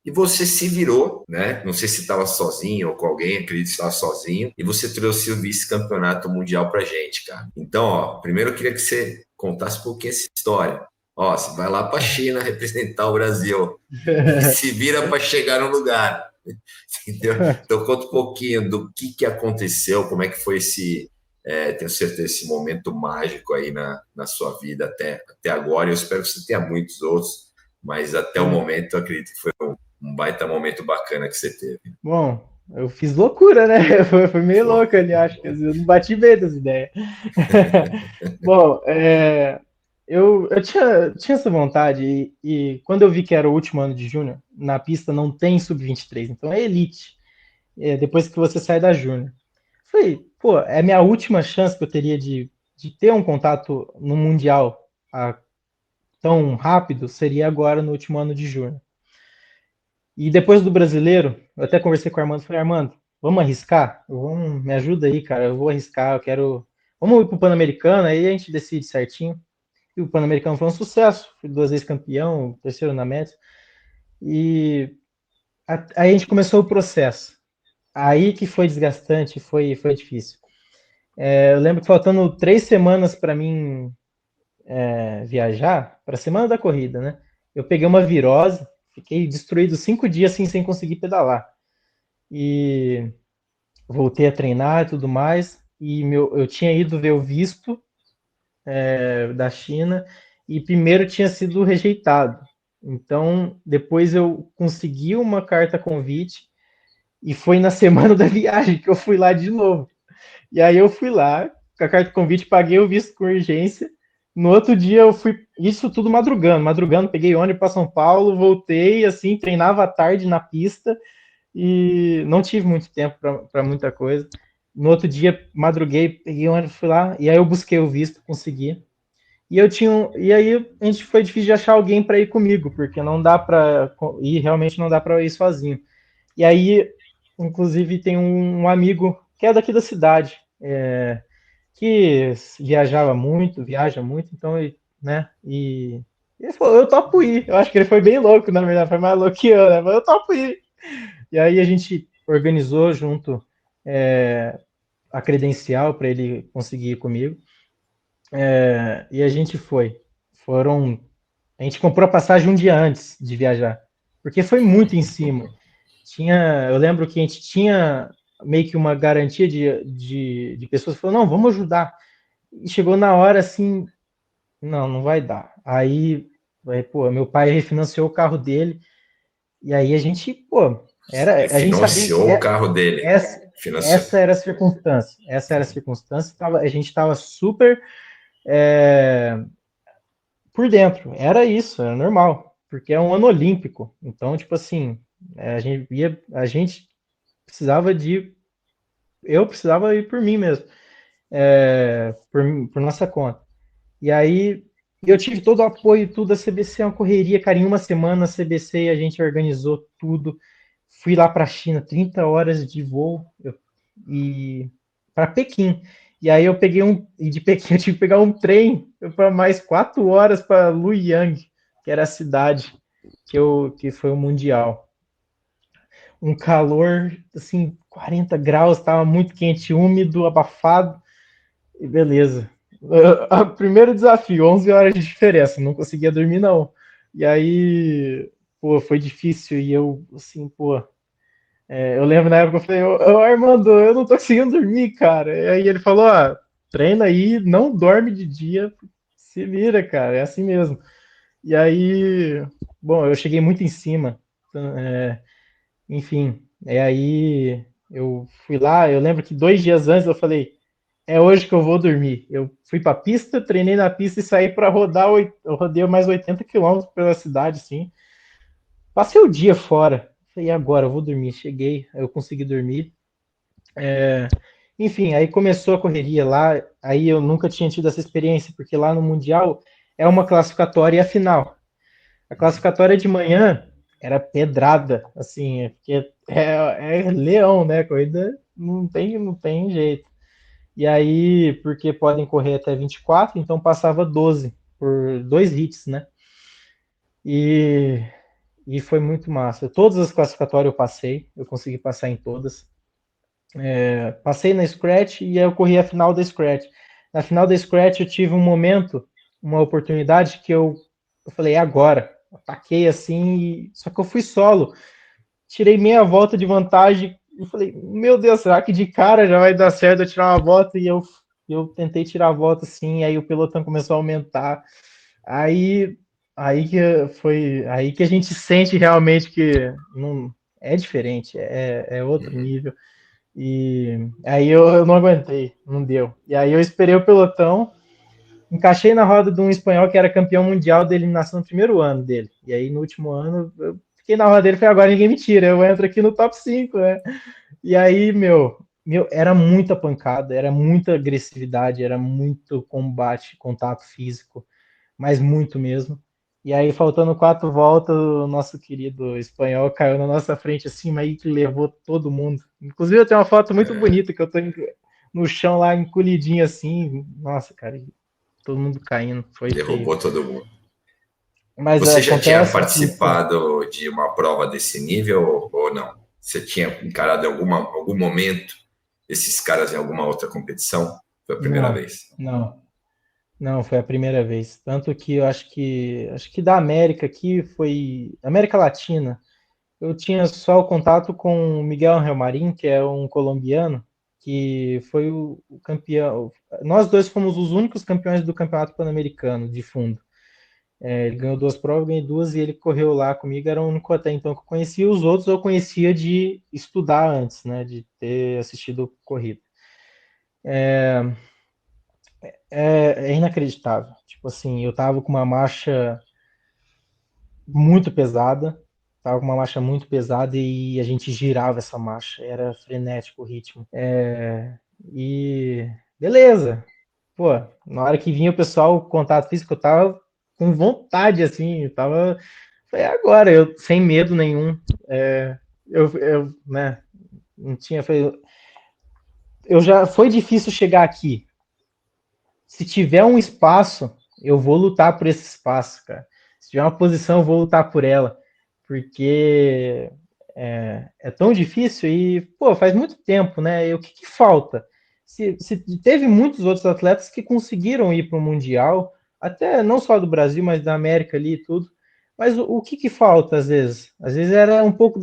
E você se virou, né? Não sei se estava sozinho ou com alguém, acredito que estava sozinho, e você trouxe o vice-campeonato mundial para gente, cara. Então, ó, primeiro eu queria que você contasse um pouquinho essa história. Ó, você vai lá para a China representar o Brasil e se vira para chegar no lugar. Entendeu? Então, conta um pouquinho do que aconteceu, como é que foi tenho certeza, esse momento mágico aí na sua vida até agora. Eu espero que você tenha muitos outros, mas até o momento eu acredito que foi um baita momento bacana que você teve. Bom, eu fiz loucura, né? Foi meio Foi. louco ali, acho que eu não bati bem das ideias. Bom, eu tinha essa vontade e quando eu vi que era o último ano de júnior, na pista não tem sub-23, então é elite, depois que você sai da júnior. Falei, pô, é a minha última chance que eu teria de ter um contato no Mundial tão rápido, seria agora no último ano de júnior. E depois do brasileiro, eu até conversei com o Armando, falei, Armando, vamos arriscar? Vamos, me ajuda aí, cara, eu vou arriscar, eu quero... Vamos ir pro Pan-Americano, aí a gente decide certinho. E o Pan-Americano foi um sucesso, fui 2 vezes campeão, terceiro na Mets. E aí a gente começou o processo. Aí que foi desgastante, foi difícil. Eu lembro que faltando 3 semanas para mim viajar, para a semana da corrida, né? Eu peguei uma virose, fiquei destruído 5 dias assim, sem conseguir pedalar. E voltei a treinar e tudo mais. E eu tinha ido ver o visto da China e primeiro tinha sido rejeitado. Então, depois eu consegui uma carta convite e foi na semana da viagem que eu fui lá de novo. E aí eu fui lá, com a carta convite, paguei o visto com urgência. No outro dia eu fui, isso tudo madrugando, peguei ônibus para São Paulo, voltei, assim, treinava à tarde na pista e não tive muito tempo para muita coisa. No outro dia, madruguei, peguei ônibus, fui lá, e aí eu busquei o visto, consegui. E aí a gente foi difícil de achar alguém para ir comigo, porque não dá para ir, realmente não dá para ir sozinho. E aí, inclusive, tem um amigo que é daqui da cidade, que viaja muito, então, né? E ele falou, eu topo ir. Eu acho que ele foi bem louco, na verdade, foi mais louco que eu, né? Mas eu topo ir. E aí a gente organizou junto a credencial para ele conseguir ir comigo. E a gente foi. Foram. A gente comprou a passagem um dia antes de viajar, porque foi muito em cima. Eu lembro que a gente tinha meio que uma garantia de pessoas que falaram, não, vamos ajudar. E chegou na hora assim, não vai dar. Pô, meu pai refinanciou o carro dele, e aí a gente, pô, Ele a gente sabia que financiou o carro dele. essa, Financiou. essa era a circunstância. Essa era a circunstância. A gente estava super é, por dentro. Era isso, era normal, porque é um ano olímpico. Então, tipo assim, a gente precisava de, eu precisava ir por mim mesmo, por nossa conta. E aí eu tive todo o apoio, tudo, a CBC é uma correria, cara, em uma semana a CBC a gente organizou tudo. Fui lá para a China, 30 horas de voo e para Pequim. E aí eu peguei e de Pequim eu tive que pegar um trem para mais 4 horas para Luoyang, que era a cidade que foi o Mundial. Um calor, assim, 40 graus, estava muito quente, úmido, abafado, e beleza. Primeiro desafio, 11 horas de diferença, não conseguia dormir não. E aí, pô, foi difícil e eu, assim, pô, eu lembro na época eu falei, Armando, eu não tô conseguindo dormir, cara. E aí ele falou, treina aí, não dorme de dia, se vira, cara, é assim mesmo. E aí, bom, eu cheguei muito em cima, enfim, aí eu fui lá, eu lembro que 2 dias antes eu falei, é hoje que eu vou dormir. Eu fui pra pista, treinei na pista e saí para rodar, eu rodei mais 80 quilômetros pela cidade, assim. Passei o dia fora. Falei, e agora? Eu vou dormir. Cheguei, eu consegui dormir. Enfim, aí começou a correria lá. Aí eu nunca tinha tido essa experiência, porque lá no Mundial é uma classificatória e a final. A classificatória de manhã era pedrada, assim, porque é leão, né? Corrida não tem jeito. E aí, porque podem correr até 24, então passava 12 por 2 hits, né? E, e foi muito massa. Todas as classificatórias eu passei, eu consegui passar em todas. Passei na Scratch e aí eu corri a final da Scratch. Na final da Scratch eu tive um momento, uma oportunidade que eu falei, é agora. Ataquei assim, só que eu fui solo. Tirei meia volta de vantagem e falei, meu Deus, será que de cara já vai dar certo eu tirar uma volta? E eu tentei tirar a volta assim, aí o pelotão começou a aumentar. Aí aí que a gente sente realmente que não é diferente, é outro Uhum. nível. E aí eu não aguentei, não deu. E aí eu esperei o pelotão, encaixei na roda de um espanhol que era campeão mundial de eliminação no primeiro ano dele. E aí no último ano eu fiquei na roda dele e falei, agora ninguém me tira, eu entro aqui no top 5, né? E aí, era muita pancada, era muita agressividade, era muito combate, contato físico, mas muito mesmo. E aí, faltando 4 voltas, o nosso querido espanhol caiu na nossa frente assim, mas aí que levou todo mundo. Inclusive, eu tenho uma foto muito É, bonita que eu tô no chão lá, encolhidinho assim. Nossa, cara, todo mundo caindo, foi feio. derrubou todo mundo. Mas Você já tinha acontece isso. participado de uma prova desse nível ou não? Você tinha encarado em algum momento esses caras em alguma outra competição? Foi a primeira Não, vez. não. Não, foi a primeira vez. Tanto que eu acho que da América aqui foi América Latina. Eu tinha só o contato com o Miguel Angel Marin, que é um colombiano, que foi o campeão. Nós dois fomos os únicos campeões do Campeonato Pan-Americano de fundo. Ele ganhou 2 provas, eu ganhei 2 e ele correu lá comigo. Era o único até então que eu conhecia. Os outros eu conhecia de estudar antes, né, de ter assistido corrida. É inacreditável. Tipo assim, eu tava com uma marcha muito pesada. Tava com uma marcha muito pesada e a gente girava essa marcha. Era frenético o ritmo. E beleza. Pô, na hora que vinha o pessoal, o contato físico, eu tava com vontade, assim. Eu tava. Foi agora, eu sem medo nenhum. Né, não tinha. Eu já. Foi difícil chegar aqui. Se tiver um espaço, eu vou lutar por esse espaço, cara. Se tiver uma posição, eu vou lutar por ela. Porque é tão difícil e, pô, faz muito tempo, né? E o que falta? Se teve muitos outros atletas que conseguiram ir para o Mundial, até não só do Brasil, mas da América ali e tudo. Mas o que falta às vezes? Às vezes era um pouco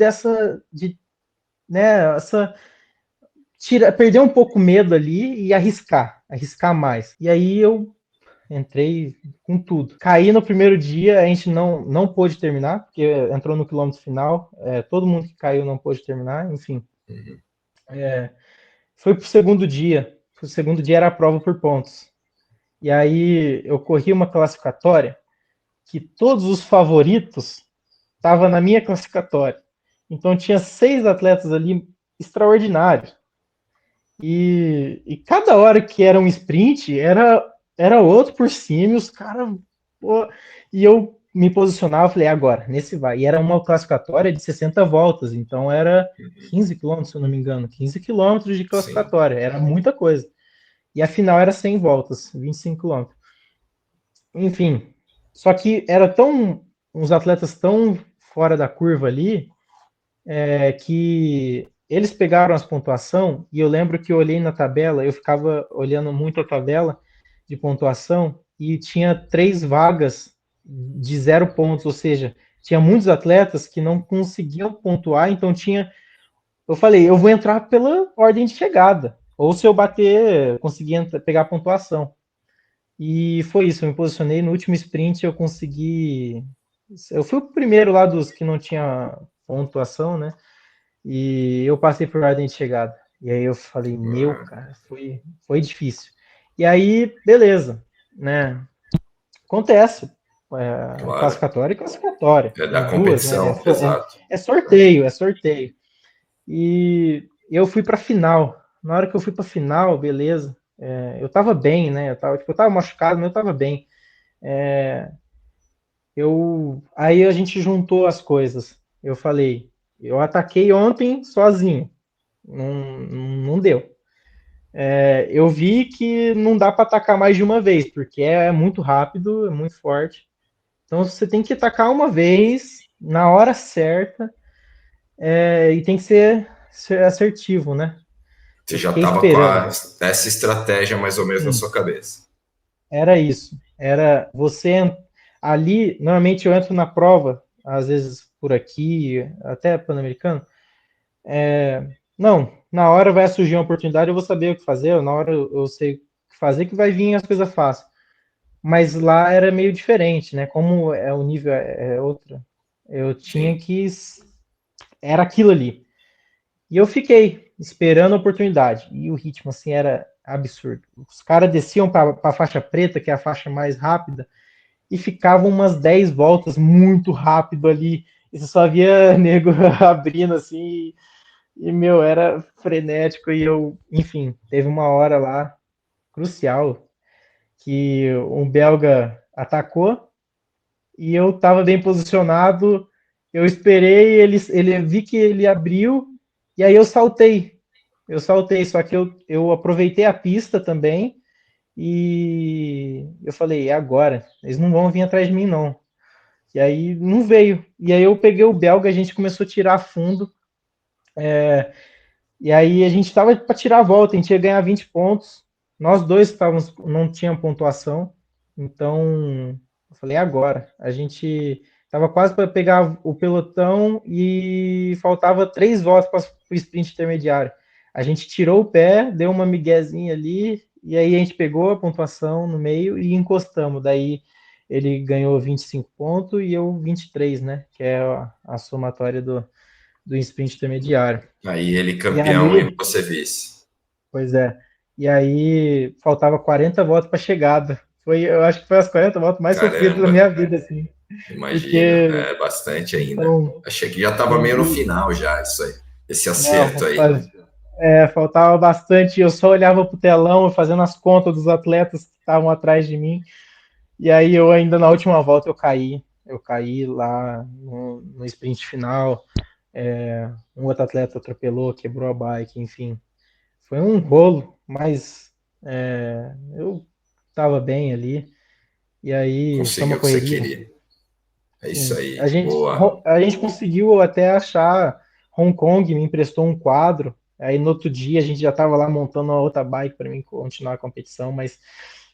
né, perder um pouco o medo ali e arriscar mais. E aí eu entrei com tudo. Caí no primeiro dia, a gente não pôde terminar, porque entrou no quilômetro final. Todo mundo que caiu não pôde terminar, enfim. Uhum. Foi pro segundo dia. O segundo dia era a prova por pontos. E aí eu corri uma classificatória que todos os favoritos estavam na minha classificatória. Então tinha 6 atletas ali extraordinários. E cada hora que era um sprint, era outro por cima, e os caras. E eu me posicionava, falei, agora, nesse vai. E era uma classificatória de 60 voltas, então era 15 quilômetros, se eu não me engano, 15 quilômetros de Sim. classificatória, era muita coisa. E a final era 100 voltas, 25 quilômetros. Enfim, só que era uns atletas tão fora da curva ali, que eles pegaram as pontuação e eu lembro que eu olhei na tabela, eu ficava olhando muito a tabela de pontuação e tinha 3 vagas de 0 pontos, ou seja, tinha muitos atletas que não conseguiam pontuar, então eu falei, eu vou entrar pela ordem de chegada, ou se eu bater, conseguir pegar a pontuação. E foi isso, eu me posicionei no último sprint, eu fui o primeiro lá dos que não tinha pontuação, né? E eu passei por ordem de chegada. E aí eu falei, Ah, cara, foi difícil. E aí, beleza, né? Acontece. claro. Classificatória e classificatória. É Tem da duas, né? competição, exato. É sorteio, é sorteio. E eu fui pra final. Na hora que eu fui pra final, beleza. Eu tava bem, né? Eu tava machucado, mas eu tava bem. Aí a gente juntou as coisas. Eu falei, eu ataquei ontem sozinho. Não deu. Eu vi que não dá para atacar mais de uma vez, porque é muito rápido, é muito forte. Então você tem que atacar uma vez, na hora certa, e tem que ser assertivo, né? Você Eu já fiquei estava com esperando. essa estratégia mais ou menos na Sim, sua cabeça. era isso. Era ali, normalmente eu entro na prova, às vezes por aqui, até Pan-Americano. Não, na hora vai surgir uma oportunidade, eu vou saber o que fazer, na hora eu sei o que fazer, que vai vir as coisas fáceis. mas lá era meio diferente, né? Como o nível é outro, eu tinha sim. que era aquilo ali. E eu fiquei esperando a oportunidade. E o ritmo assim era absurdo. Os caras desciam para a faixa preta, que é a faixa mais rápida, e ficavam umas 10 voltas muito rápido ali. E você só via nego abrindo assim, meu, era frenético. E eu, enfim, teve uma hora lá crucial que um belga atacou e eu estava bem posicionado. Eu esperei, ele vi que ele abriu, e aí eu saltei. Eu saltei, só que eu aproveitei a pista também e eu falei, é agora, eles não vão vir atrás de mim, não. E aí não veio. E aí eu peguei o belga, a gente começou a tirar fundo. E aí a gente estava para tirar a volta, a gente ia ganhar 20 pontos. Nós dois estávamos, não tinha pontuação. Então eu falei, agora. A gente estava quase para pegar o pelotão e faltava 3 voltas para o sprint intermediário. A gente tirou o pé, deu uma miguezinha ali, e aí a gente pegou a pontuação no meio e encostamos. Daí ele ganhou 25 pontos e eu 23, né? Que é a somatória do sprint intermediário. Aí ele E campeão e aí, você vice. pois é. E aí faltava 40 voltas para chegada. Eu acho que foi as 40 voltas mais sofridas da Caramba, minha vida, assim. imagino. Porque É bastante ainda. então, Achei que já estava meio no e, final já, isso aí. Esse acerto não, aí. faltava bastante. Eu só olhava pro telão, fazendo as contas dos atletas que estavam atrás de mim. E aí eu ainda na última volta eu caí. Eu caí lá no sprint final. Um outro atleta atropelou, quebrou a bike, enfim. Foi um rolo, mas eu estava bem ali. E aí foi uma Conseguiu o que você correria. queria. É isso Sim, aí. Boa. a gente conseguiu até achar. Hong Kong me emprestou um quadro. Aí no outro dia a gente já estava lá montando uma outra bike para mim continuar a competição, mas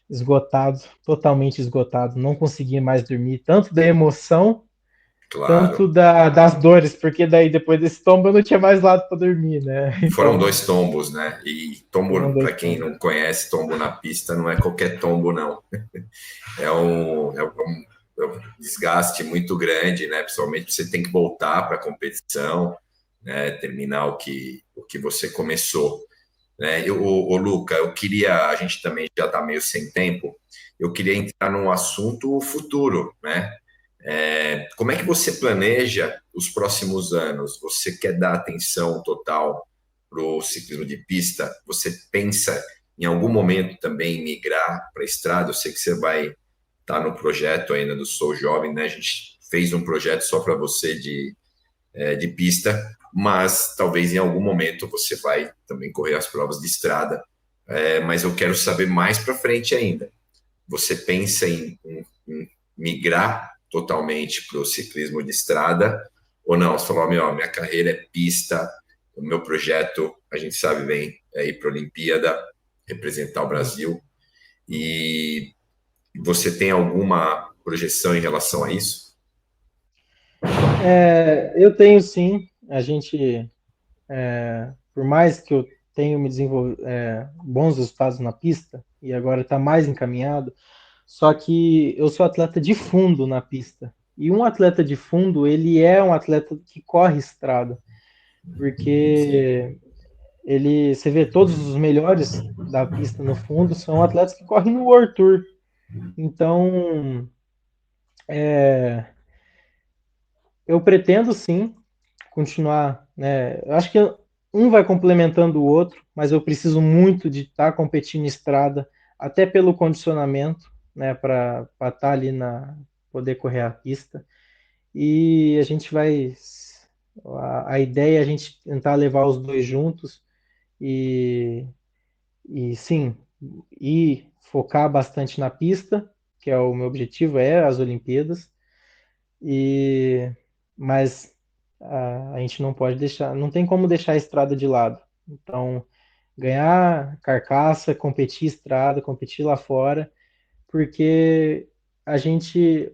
esgotado, totalmente esgotado. Não conseguia mais dormir, tanto da emoção, tanto Claro. das dores, porque daí depois desse tombo eu não tinha mais lado para dormir, né? Foram Então, 2 tombos, né? E foram tombo, para dois quem tombos. não conhece, tombo na pista não é qualquer tombo, não. É um desgaste muito grande, né? Principalmente você tem que voltar para a competição, né? Terminar o que você começou. Né? Luca, a gente também já está meio sem tempo, eu queria entrar num assunto futuro, né? Como é que você planeja os próximos anos? Você quer dar atenção total para o ciclismo de pista? Você pensa em algum momento também migrar para a estrada? Eu sei que você vai estar no projeto ainda do Sou Jovem, né? A gente fez um projeto só para você de pista, mas talvez em algum momento você vai também correr as provas de estrada. Mas eu quero saber mais para frente ainda. Você pensa em migrar totalmente para o ciclismo de estrada ou não? Você falou, minha carreira é pista, o meu projeto, a gente sabe bem, é ir para a Olimpíada, representar o Brasil. E você tem alguma projeção em relação a isso? Eu tenho sim. A gente, por mais que eu tenha me desenvolvido bons resultados na pista e agora está mais encaminhado, só que eu sou atleta de fundo na pista. E um atleta de fundo, ele é um atleta que corre estrada, Sim, porque você vê todos os melhores da pista no fundo são atletas que correm no World Tour. Então, eu pretendo sim continuar, né? Eu acho que um vai complementando o outro, mas eu preciso muito de estar competindo em estrada, até pelo condicionamento, né? Para estar ali poder correr a pista. E a gente vai. A ideia é a gente tentar levar os dois juntos e, e sim, e focar bastante na pista, que é o meu objetivo, é as Olimpíadas. E mas a gente não pode deixar, não tem como deixar a estrada de lado. Então, ganhar carcaça, competir estrada, competir lá fora, porque a gente,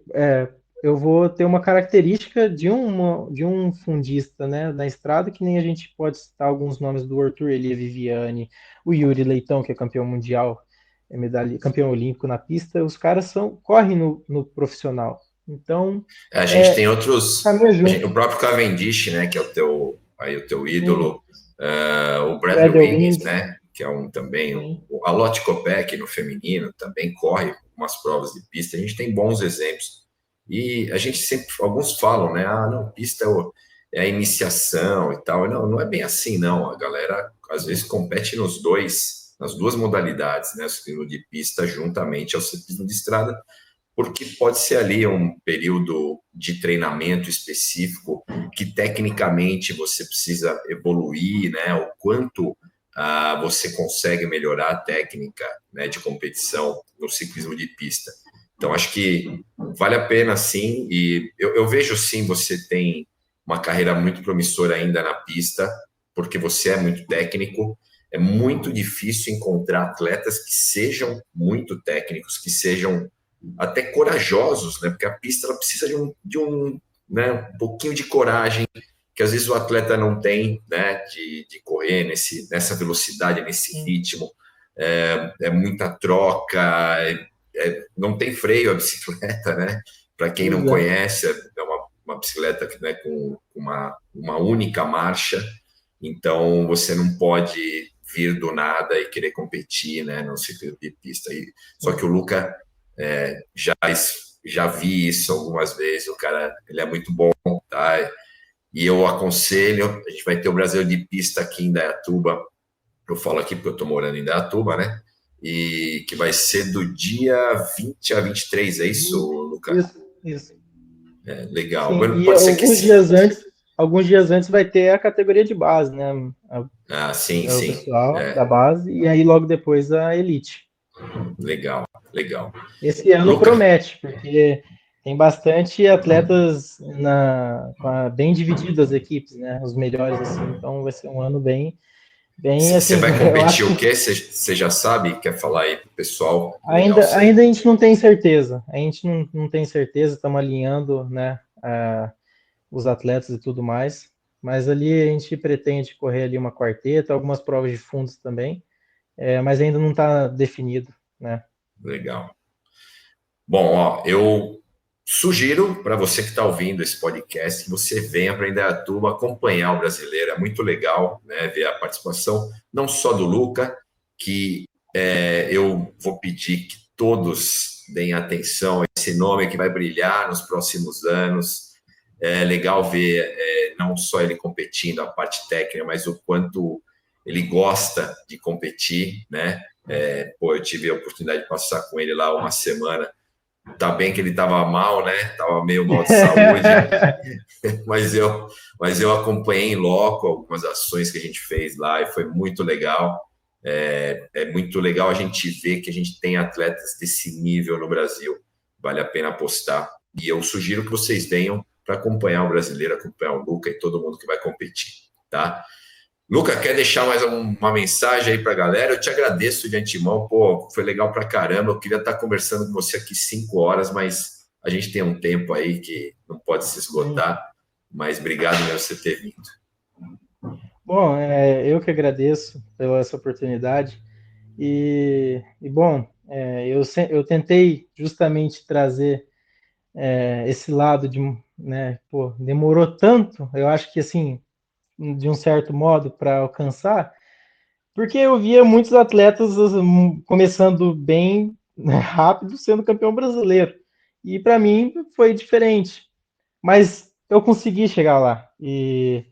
eu vou ter uma característica de um fundista, né, na estrada, que nem a gente pode citar alguns nomes do Arthur Elia Viviane, o Yuri Leitão, que é campeão mundial medalha, campeão olímpico na pista, os caras correm no profissional. Então, A gente tem outros, caminha junto. o próprio Cavendish, né, que é o teu Sim. ídolo, o Bradley Bradley Wiggins, Wiggins, né, que é também, sim. a Lotte Kopeck no feminino também corre umas provas de pista. A gente tem bons exemplos. E a gente sempre, alguns falam, né, não, pista é a iniciação e tal. Não, não é bem assim, não. A galera às vezes compete nas duas modalidades, né, o ciclismo de pista juntamente ao ciclismo de estrada, porque pode ser ali um período de treinamento específico que tecnicamente você precisa evoluir, né? O quanto você consegue melhorar a técnica, né, de competição no ciclismo de pista. Então, acho que vale a pena, sim, e eu vejo, sim, você tem uma carreira muito promissora ainda na pista, porque você é muito técnico. É muito difícil encontrar atletas que sejam muito técnicos, que sejam até corajosos, né? Porque a pista ela precisa né, um pouquinho de coragem que às vezes o atleta não tem, né? De correr nessa velocidade, nesse ritmo. É muita troca, não tem freio a bicicleta, né? Para quem não Exato. conhece, é uma bicicleta, né, com uma única marcha, então você não pode vir do nada e querer competir, né, no ciclismo de pista. Só que o Luca já vi isso algumas vezes. O cara, ele é muito bom, tá? E eu aconselho, a gente vai ter o Brasil de pista aqui em Indaiatuba. Eu falo aqui porque eu estou morando em Indaiatuba, né? E que vai ser do dia 20 a 23, é isso, Luca? Isso. Legal. Sim, e Pode ser que esse. alguns dias antes vai ter a categoria de base, né? Sim, O sim. pessoal da base, e aí logo depois a elite. Legal, legal. Esse ano Luca, promete, porque tem bastante atletas bem divididas as equipes, né? Os melhores, assim, então vai ser um ano bem você assim, vai eu competir acho o que quê? Você já sabe? Quer falar aí pro pessoal? Legal ainda você. a gente não tem certeza. A gente não tem certeza, estamos alinhando, né? Os atletas e tudo mais. Mas ali a gente pretende correr ali uma quarteta, algumas provas de fundos também, mas ainda não está definido, né? Legal. Bom, ó, eu sugiro para você que está ouvindo esse podcast que você venha para Indaiatuba acompanhar o brasileiro. É muito legal, né, ver a participação não só do Luca, que eu vou pedir que todos deem atenção a esse nome que vai brilhar nos próximos anos. É legal ver não só ele competindo a parte técnica, mas o quanto ele gosta de competir, né? Eu tive a oportunidade de passar com ele lá uma semana. Tá bem que ele estava mal, né? Tava meio mal de saúde, mas eu acompanhei em loco algumas ações que a gente fez lá e foi muito legal. É muito legal a gente ver que a gente tem atletas desse nível no Brasil. Vale a pena apostar. E eu sugiro que vocês venham para acompanhar o brasileiro, acompanhar o Luca e todo mundo que vai competir, tá? Luca, quer deixar mais uma mensagem aí para a galera? Eu te agradeço de antemão, pô, foi legal para caramba. Eu queria estar conversando com você aqui 5 horas, mas a gente tem um tempo aí que não pode se Sim. esgotar. Mas obrigado por você ter vindo. Bom, eu que agradeço pela essa oportunidade. Bom, eu tentei justamente trazer esse lado né, pô, demorou tanto, eu acho que assim, de um certo modo, para alcançar, porque eu via muitos atletas começando bem rápido, sendo campeão brasileiro. E para mim foi diferente. Mas eu consegui chegar lá. E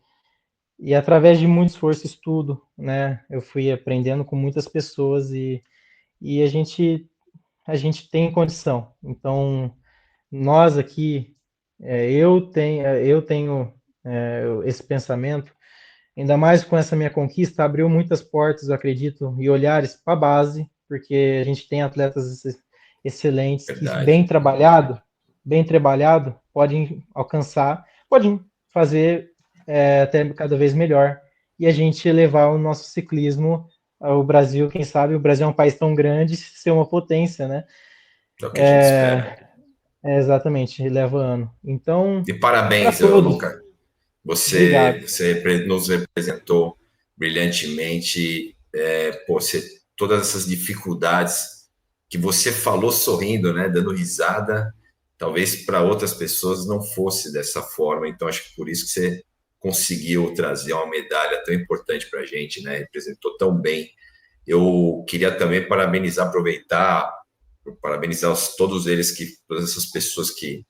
através de muito esforço e estudo, né, eu fui aprendendo com muitas pessoas e a gente tem condição. Então, nós aqui, eu tenho esse pensamento, ainda mais com essa minha conquista, abriu muitas portas, eu acredito, e olhares para a base, porque a gente tem atletas excelentes que, Verdade. bem trabalhado, podem alcançar, podem fazer até cada vez melhor, e a gente levar o nosso ciclismo ao Brasil, quem sabe o Brasil é um país tão grande, ser uma potência, né? É o que a gente espera. Exatamente, leva ano. Então, E para parabéns, todos, Luca. obrigado. Você nos representou brilhantemente. Todas essas dificuldades que você falou sorrindo, né, dando risada, talvez para outras pessoas não fosse dessa forma. Então, acho que por isso que você conseguiu trazer uma medalha tão importante para a gente, né? Representou tão bem. Eu queria também parabenizar todos eles, todas essas pessoas que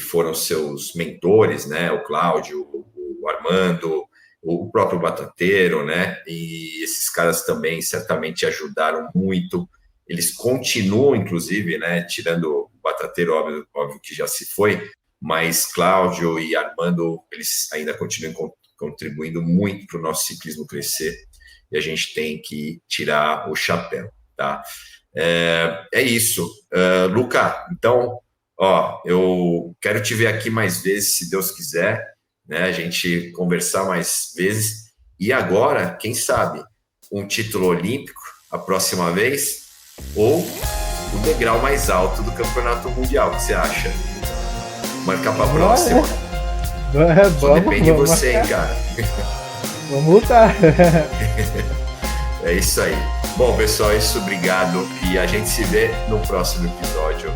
foram seus mentores, né? O Cláudio, o Armando, o próprio Batateiro, né? E esses caras também certamente ajudaram muito. Eles continuam, inclusive, né? Tirando o Batateiro, óbvio que já se foi, mas Cláudio e Armando, eles ainda continuam contribuindo muito para o nosso ciclismo crescer, e a gente tem que tirar o chapéu, tá? É isso. Luca, então, ó, eu quero te ver aqui mais vezes, se Deus quiser, né? A gente conversar mais vezes. E agora, quem sabe, um título olímpico a próxima vez, ou o degrau mais alto do campeonato mundial. O que você acha? Marcar para a próxima. Só depende de você, hein, cara. Vamos lutar. É isso aí. Bom, pessoal, é isso. Obrigado. E a gente se vê no próximo episódio.